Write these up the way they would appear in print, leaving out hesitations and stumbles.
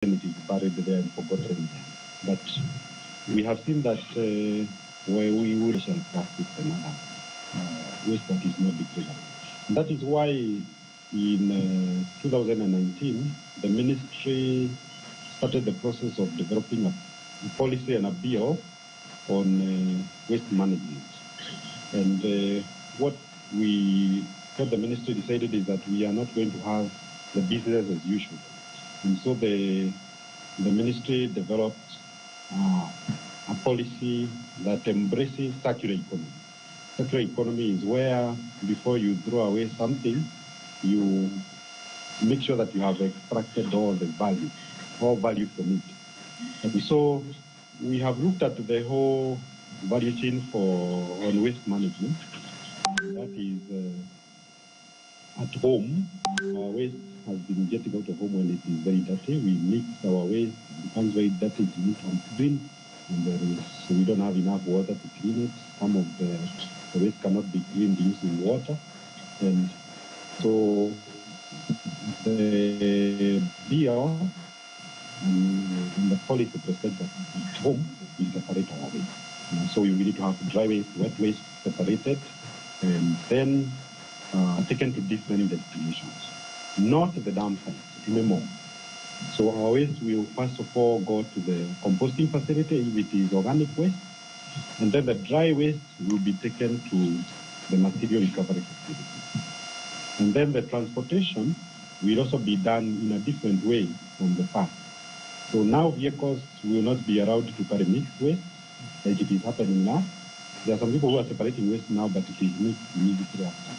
it is buried there and forgotten there. But we have seen that where we will shall practice another waste that is not degradable. That is why in 2019, the ministry started the process of developing a policy and a bill on waste management. And what the ministry decided is that we are not going to have the business as usual. And so the ministry developed a policy that embraces circular economy. Circular economy is where before you throw away something, you make sure that you have extracted all value from it. And so we have looked at the whole value chain on waste management. That is at home, our waste has been getting out of home when it is very dirty. We mix our waste, it becomes very dirty, it needs to be clean, and we don't have enough water to clean it. Some of the waste cannot be cleaned using water. And so the bill and the policy prescribes that at home we separate our waste. So we need to have dry waste, wet waste separated, and then taken to different destinations. Not the dump site anymore. So our waste will first of all go to the composting facility if it is organic waste, and then the dry waste will be taken to the material recovery facility. And then the transportation will also be done in a different way from the past. So now vehicles will not be allowed to carry mixed waste like it is happening now. There are some people who are separating waste now, but it is mixed immediately after.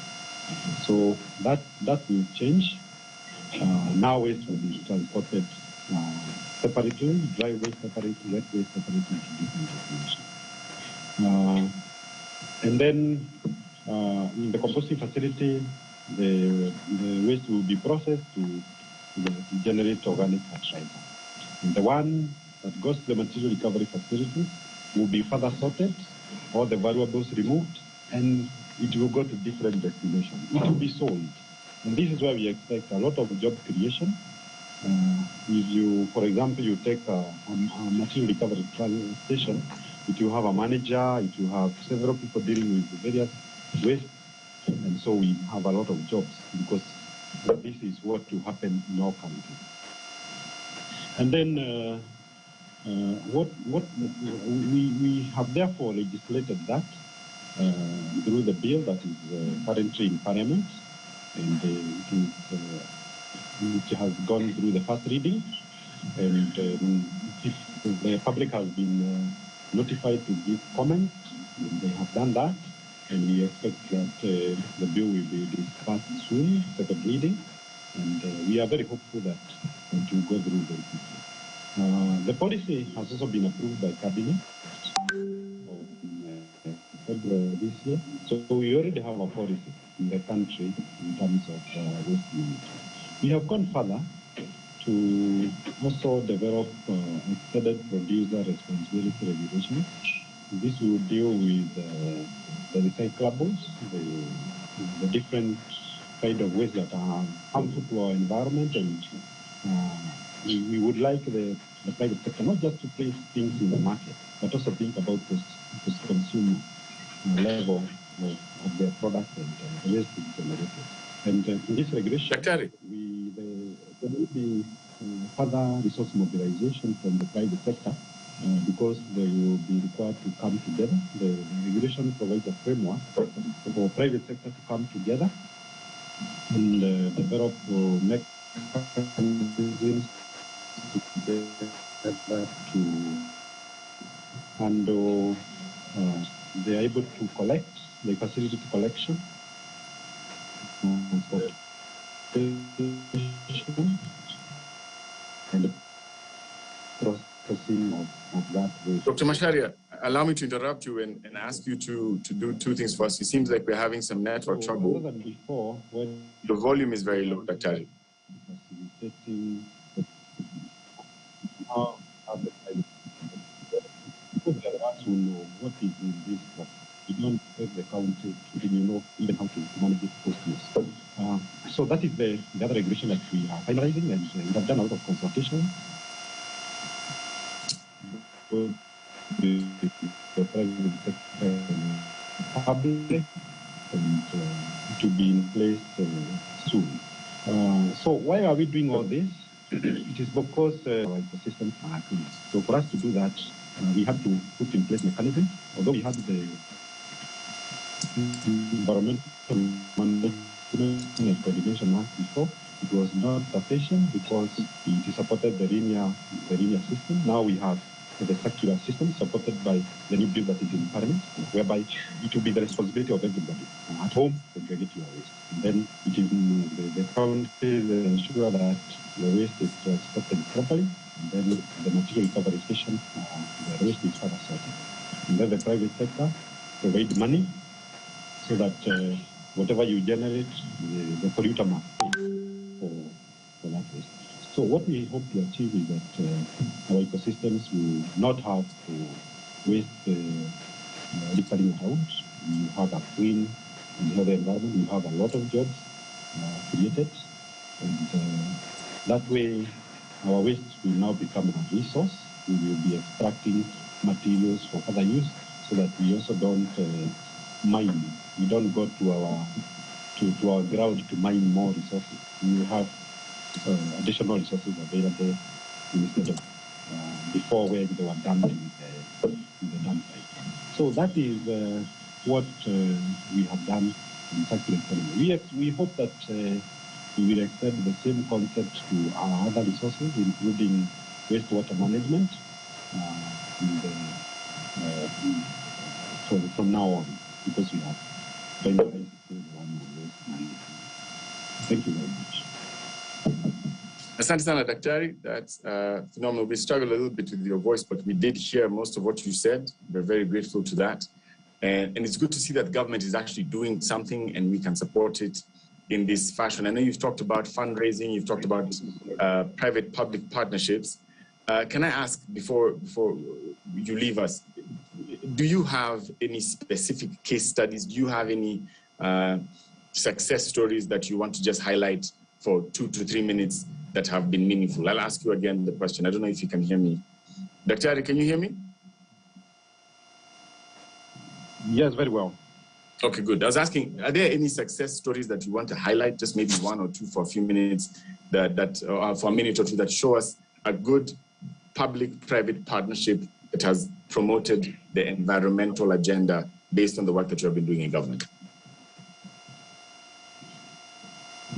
So that will change. Now waste will be transported separately, dry waste separately, wet waste separately to different destinations. And then in the composting facility, the waste will be processed to generate organic fertilizer. And the one that goes to the material recovery facility will be further sorted, all the valuables removed, and it will go to different destinations. It will be sold. And this is where we expect a lot of job creation. If you, for example, you take a material recovery station, it will have a manager, it will have several people dealing with the various waste, and so we have a lot of jobs because this is what will happen in our country. And then we have therefore legislated that through the bill that is currently in Parliament, and it has gone through the first reading, and the public has been notified to give comments, and they have done that, and we expect that the bill will be discussed soon, second reading, and we are very hopeful that it will go through very quickly. The policy has also been approved by Cabinet February this year, so we already have a policy in the country in terms of waste management. We have gone further to also develop extended producer responsibility regulations. This will deal with the recyclables, the different kind of waste that are harmful to our environment, and we would like the private sector not just to place things in the market, but also think about the consumer level of their product and the waste is generated. And in this regulation, there will be further resource mobilization from the private sector because they will be required to come together. The regulation provides a framework for private sector to come together and develop mechanisms to handle. They are able to collect, they facilitate collection, and the processing of that waste. Dr. Macharia, allow me to interrupt you and ask you to do two things for us. It seems like we're having some network trouble. Other than before, when the volume is very low, Dr. Facilitating who know what is in this stuff. You don't take the country, you know even how to manage it post-use. So that is the other regulation that we are finalizing, and we have done a lot of consultation the private sector and public, and to be in place soon. So why are we doing all this? It is because our ecosystems are good. So for us to do that, we had to put in place mechanisms. Although we had the environmental management and coordination act before, it was not sufficient because it supported the linear system. Now we have the circular system supported by the new bill that is in Parliament, whereby it will be the responsibility of everybody at home to segregate your waste. And then it is the counties ensure that the waste is transported properly, and then the material recovery station, the waste is further sorted. And then the private sector provide money so that whatever you generate, the polluter must pay for that waste. So what we hope to achieve is that our ecosystems will not have waste rippling around. You have a clean and healthy environment. You have a lot of jobs created, and that way our waste will now become a resource. We will be extracting materials for further use, so that we also don't mine. We don't go to our ground to mine more resources. We will have additional resources available instead of before, where they were dumped in the dump site. So that is what we have done in circular economy. We hope that we will extend the same concept to our other resources, including wastewater management, from now on, because we have finalized one waste management. Thank you very much. Asante sana Daktari, that's phenomenal. We struggled a little bit with your voice, but we did hear most of what you said. We're very grateful to that. And it's good to see that government is actually doing something and we can support it in this fashion. I know you've talked about fundraising, you've talked about private-public partnerships. Can I ask, before you leave us, do you have any specific case studies? Do you have any success stories that you want to just highlight for 2 to 3 minutes that have been meaningful? I'll ask you again the question. I don't know if you can hear me. Daktari, can you hear me? Yes, very well. Okay, good. I was asking, are there any success stories that you want to highlight, just maybe 1 or 2 for a few minutes, for a minute or two, that show us a good public-private partnership that has promoted the environmental agenda based on the work that you have been doing in government?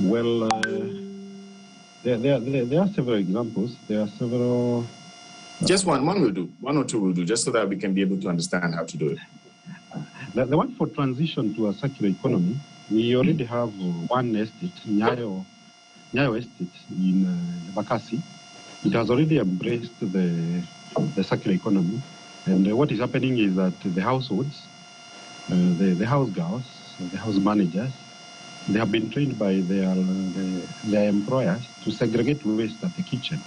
Well, there are several examples. There are several. Just one will do. 1 or 2 will do, just so that we can be able to understand how to do it. The one for transition to a circular economy, we already have one estate, Nyayo Estate in Bakassi. It has already embraced the circular economy. And what is happening is that the households, the house girls, the house managers, they have been trained by their employers to segregate waste at the kitchen.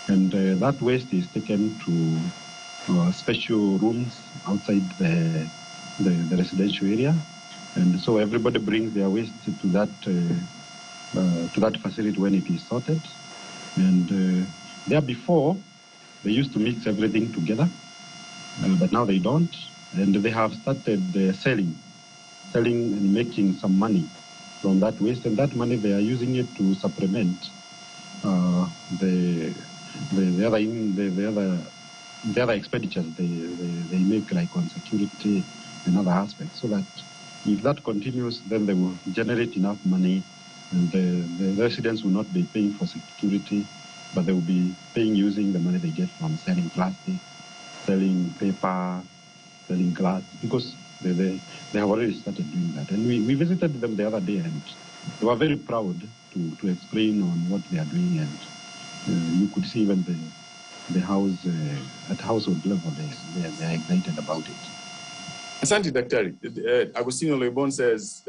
And that waste is taken to special rooms outside the residential area. And so everybody brings their waste to that facility when it is sorted. And there before, they used to mix everything together, but now they don't. And they have started selling and making some money from that waste, and that money they are using it to supplement the other expenditures they make, like on security and other aspects. So that if that continues, then they will generate enough money, and the residents will not be paying for security, but they will be paying using the money they get from selling plastic, selling paper, selling glass, because they have already started doing that. And we visited them the other day, and they were very proud to explain on what they are doing. And you could see even the house, at household level, they are excited about it. Asante, Daktari. Agustino Loibon says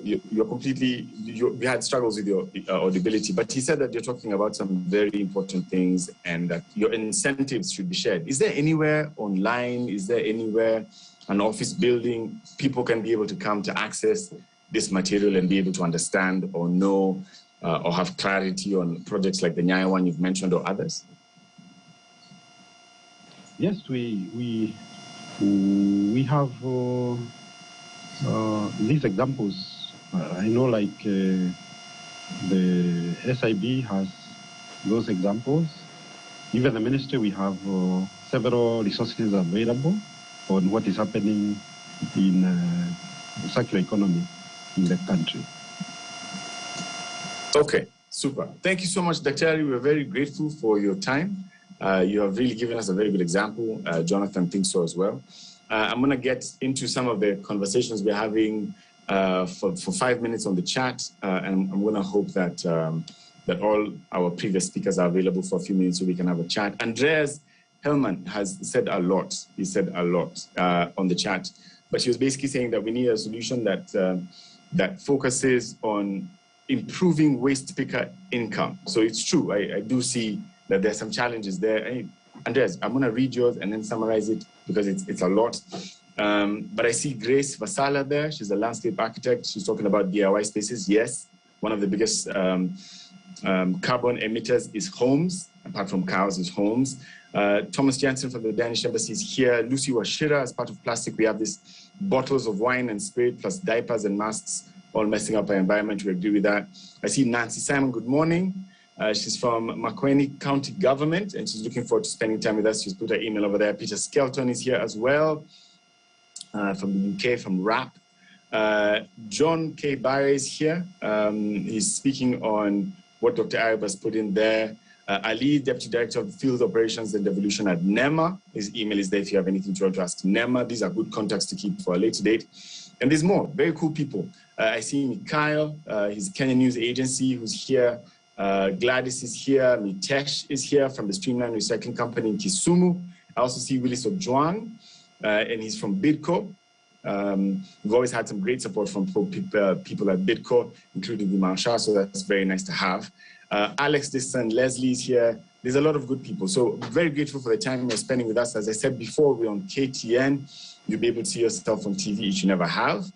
you had struggles with your audibility, but he said that you're talking about some very important things and that your incentives should be shared. Is there anywhere online, is there anywhere, an office building, people can be able to come to access this material and be able to understand or know or have clarity on projects like the Nyaya one you've mentioned or others? Yes, we have these examples. I know, like the SIB has those examples. Even the ministry, we have several resources available on what is happening in the circular economy in the country. Okay, super. Thank you so much, Daktari. We're very grateful for your time. You have really given us a very good example. Jonathan thinks so as well. I'm going to get into some of the conversations we're having for 5 minutes on the chat, and I'm going to hope that that all our previous speakers are available for a few minutes so we can have a chat. Andreas Hellman has said a lot. He said a lot on the chat, but he was basically saying that we need a solution that that focuses on improving waste picker income. So it's true. I do see that there's some challenges there. Hey, Andreas, I'm going to read yours and then summarize it because it's a lot. But I see Grace Vasala there. She's a landscape architect. She's talking about DIY spaces. Yes, one of the biggest carbon emitters is homes. Apart from cows, is homes. Thomas Jansen from the Danish Embassy is here. Lucy Washira, as part of plastic, we have these bottles of wine and spirit plus diapers and masks all messing up our environment. We agree with that. I see Nancy Simon, good morning. She's from Makueni County Government, and she's looking forward to spending time with us. She's put her email over there. Peter Skelton is here as well, from the UK, from RAP. John K. Barre is here. He's speaking on what Dr. Arab has put in there. Ali, Deputy Director of Field Operations and Devolution at NEMA. His email is there if you have anything to want to ask NEMA. These are good contacts to keep for a later date. And there's more, very cool people. I see Mikhail, he's Kenya News Agency, who's here. Gladys is here. Mitesh is here from the Streamline Recycling Company in Kisumu. I also see Willis Ojuang, and he's from Bidco. We've always had some great support from people at Bidco, including the Marsha, so that's very nice to have. Alex Disson, Leslie is here. There's a lot of good people. So very grateful for the time you're spending with us. As I said before, we're on KTN. You'll be able to see yourself on TV, which you never have.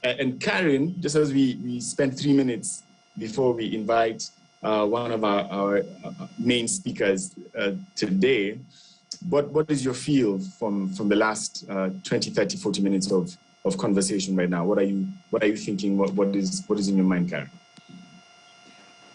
And Karen, just as we spent 3 minutes before we invite one of our main speakers today, what is your feel from the last 20, 30, 40 minutes of conversation right now? What are you thinking? What is in your mind, Karen?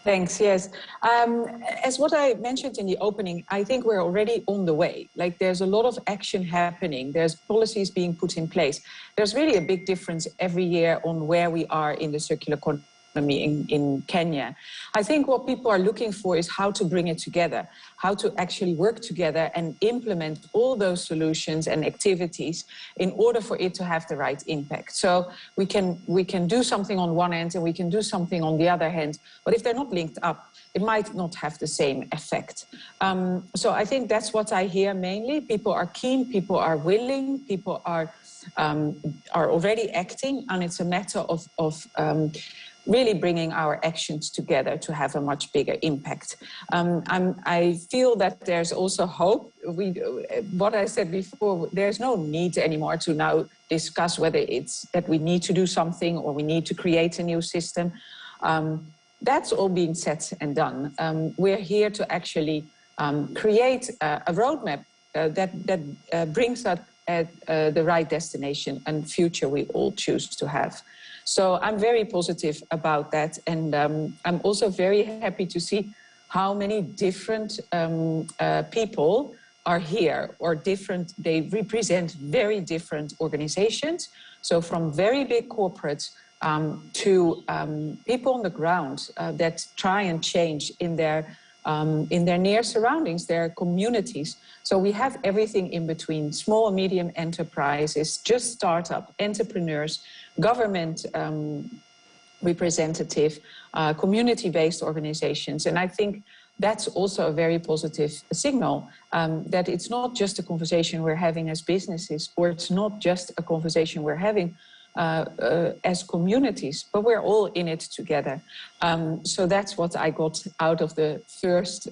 Thanks, yes. As what I mentioned in the opening, I think we're already on the way. Like there's a lot of action happening. There's policies being put in place. There's really a big difference every year on where we are in the circular economy in Kenya. I think what people are looking for is how to bring it together, how to actually work together and implement all those solutions and activities in order for it to have the right impact. So we can do something on one end and we can do something on the other hand, but if they're not linked up, it might not have the same effect. So I think that's what I hear mainly. People are keen, people are willing, people are already acting, and it's a matter of really bringing our actions together to have a much bigger impact. I feel that there's also hope. What I said before, there's no need anymore to now discuss whether it's that we need to do something or we need to create a new system. That's all being said and done. We're here to actually create a roadmap that brings us at the right destination and future we all choose to have. So I'm very positive about that. And I'm also very happy to see how many different people are here or different, they represent very different organizations. So from very big corporates to people on the ground that try and change in their near surroundings, their communities. So we have everything in between, small and medium enterprises, just startup, entrepreneurs, government representative, community-based organizations. And I think that's also a very positive signal that it's not just a conversation we're having as businesses, or it's not just a conversation we're having as communities, but we're all in it together. So that's what I got out of the first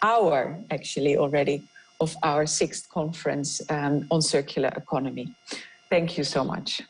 hour, actually, already, of our 6th conference on circular economy. Thank you so much.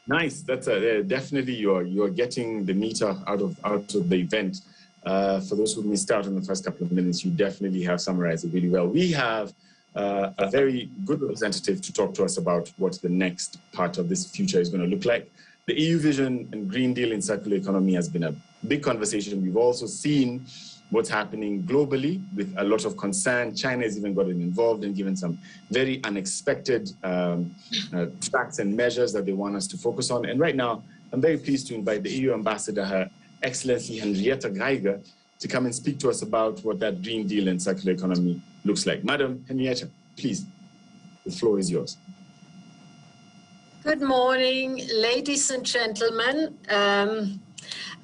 Nice. That's definitely you're getting the meter out of the event. For those who missed out in the first couple of minutes, you definitely have summarized it really well. We have a very good representative to talk to us about what the next part of this future is going to look like. The EU vision and Green Deal in circular economy has been a big conversation. We've also seen what's happening globally with a lot of concern. China has even gotten involved and given some very unexpected facts and measures that they want us to focus on. And right now, I'm very pleased to invite the EU ambassador, Her Excellency Henrietta Geiger, to come and speak to us about what that Green Deal and circular economy looks like. Madam Henrietta, please, the floor is yours. Good morning, ladies and gentlemen.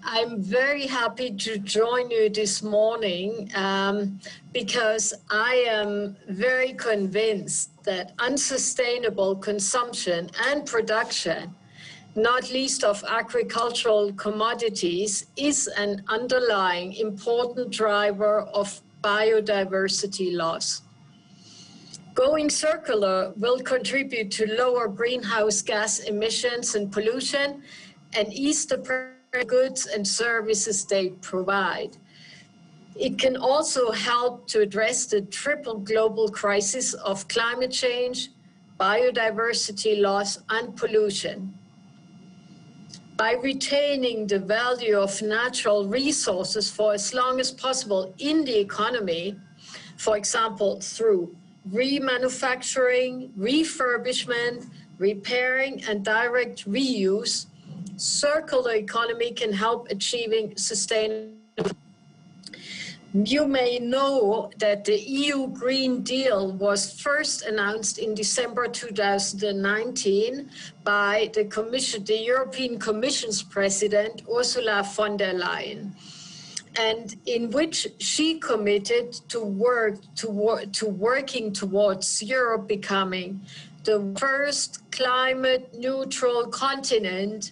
I'm very happy to join you this morning because I am very convinced that unsustainable consumption and production, not least of agricultural commodities, is an underlying important driver of biodiversity loss. Going circular will contribute to lower greenhouse gas emissions and pollution and ease the pressure goods and services they provide. It can also help to address the triple global crisis of climate change, biodiversity loss, and pollution. By retaining the value of natural resources for as long as possible in the economy, for example, through remanufacturing, refurbishment, repairing, and direct reuse, circular economy can help achieving sustainable. You may know that the EU Green Deal was first announced in December 2019 by the European Commission's President, Ursula von der Leyen, and in which she committed to working towards Europe becoming the first climate neutral continent